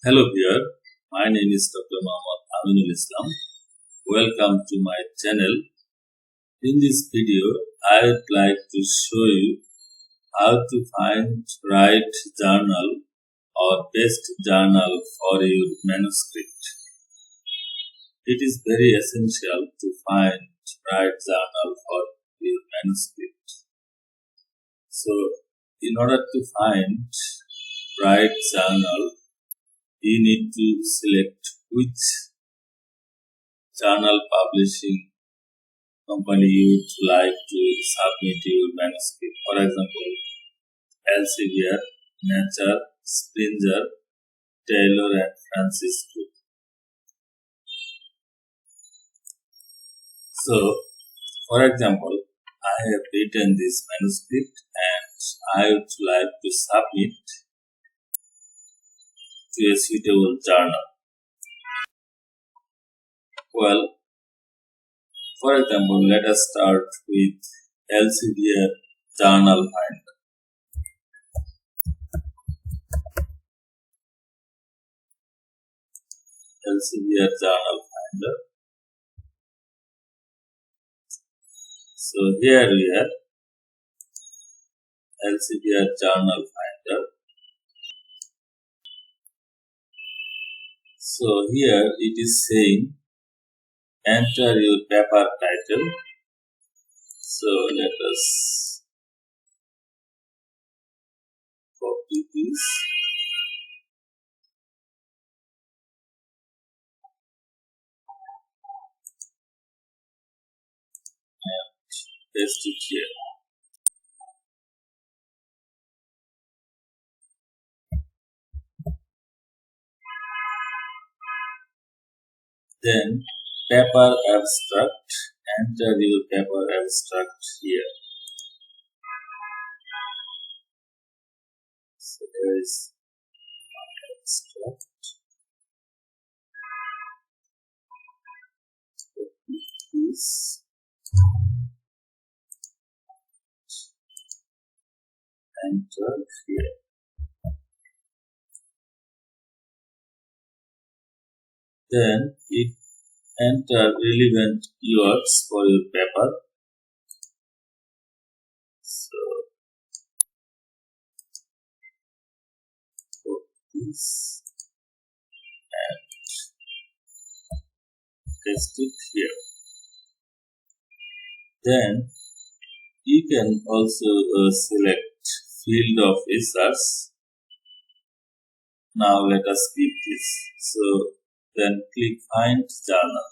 Hello dear, my name is Dr. Muhammad Aminul Islam. Welcome to my channel. In this video, I would like to show you how to find right journal or best journal for your manuscript. It is very essential to find right journal for your manuscript. So, in order to find right journal, you need to select which journal publishing company you would like to submit your manuscript. For example, Elsevier, Nature, Springer, Taylor and Francis Group. So, for example, I have written this manuscript and I would like to submit to a suitable journal. Well, for example, let us start with Elsevier Journal Finder. Elsevier Journal Finder. So here we have Elsevier Journal Finder. So here it is saying enter your paper title. So let us copy this and paste it here. Then paper abstract, enter your paper abstract here. So there is abstract. This enter here. Then it enter relevant keywords for your paper. So this and paste it here. Then you can also select field of research. Now let us skip this. So then click find journal.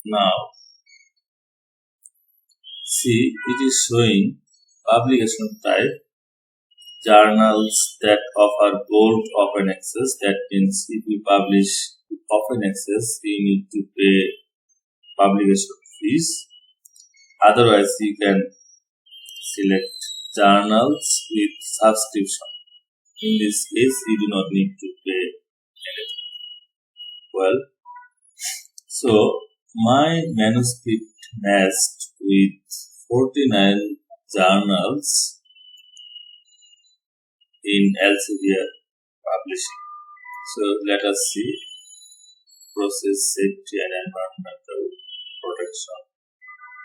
Now see, it is showing publication type journals that offer gold open access. That means if you publish open access, you need to pay publication fees. Otherwise, you can select journals with subscription. In this case, you do not need to pay anything. Well, so my manuscript matched with 49 journals in Elsevier publishing. So let us see process safety and environmental protection,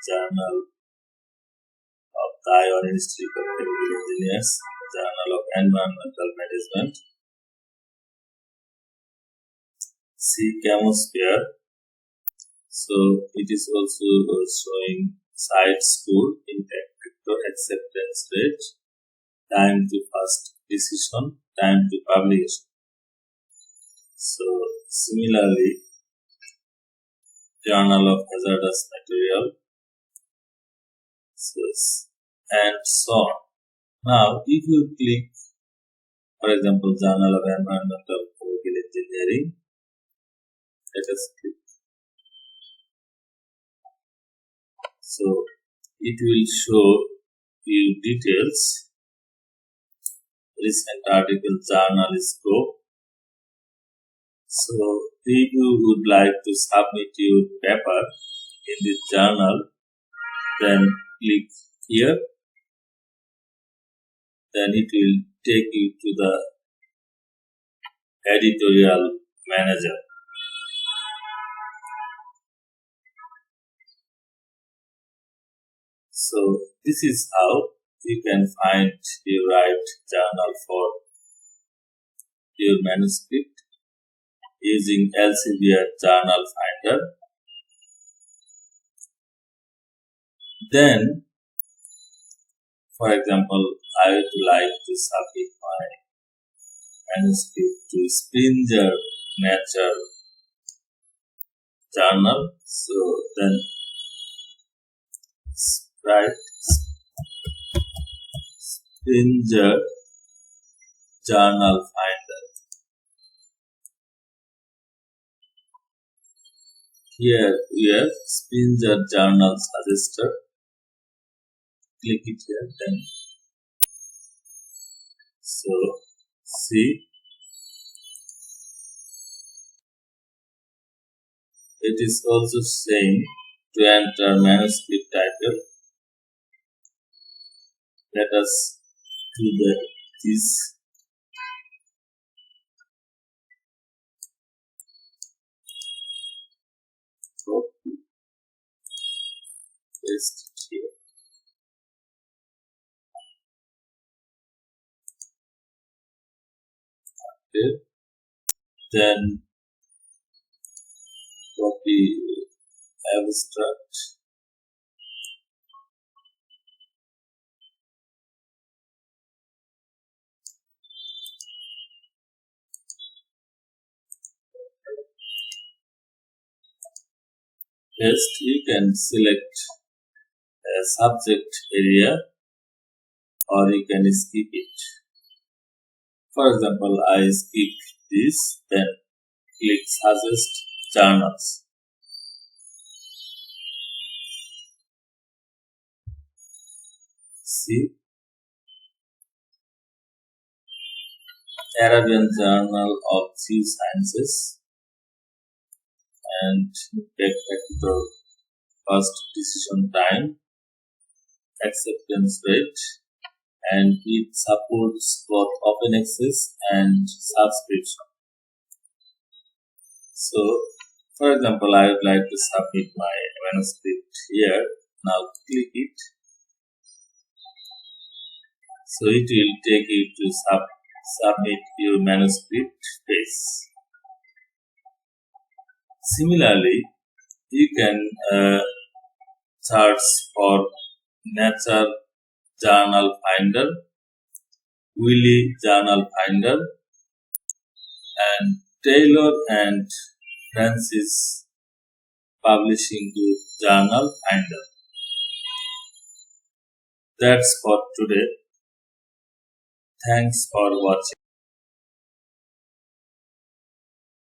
journal of the Ion Institute of Chemical Engineers, journal of environmental management, see chemosphere. So it is also showing site score, impact factor, acceptance rate, time to first decision, time to publication. So similarly, journal of hazardous material, and so on. Now if you click, for example, journal of environmental chemical engineering, let us click. So it will show you details, recent article, journal scope. So If you would like to submit your paper in the journal, then click here. Then it will take you to the editorial manager. So this is how you can find the right journal for your manuscript using Elsevier Journal Finder. Then, for example, I would like to submit my manuscript to Springer Nature Journal. So then write Springer Journal Finder. Here we have Springer Journal Suggester. Click it here then. So see, it is also saying to enter manuscript title. Let us do this. Copy, paste it here. Okay. Then copy abstract. Paste. You can select a subject area or you can skip it. For example, I skip this, then click Suggest Journals. See, Arabian Journal of Geosciences and Tech Factor, First Decision Time, Acceptance Rate, and it supports both open access and subscription. So, for example, I would like to submit my manuscript here. Now click it. So it will take you to submit your manuscript page. Similarly, you can search for Nature Journal Finder, Wiley Journal Finder, and Taylor and Francis Publishing Group Journal Finder. That's for today. Thanks for watching.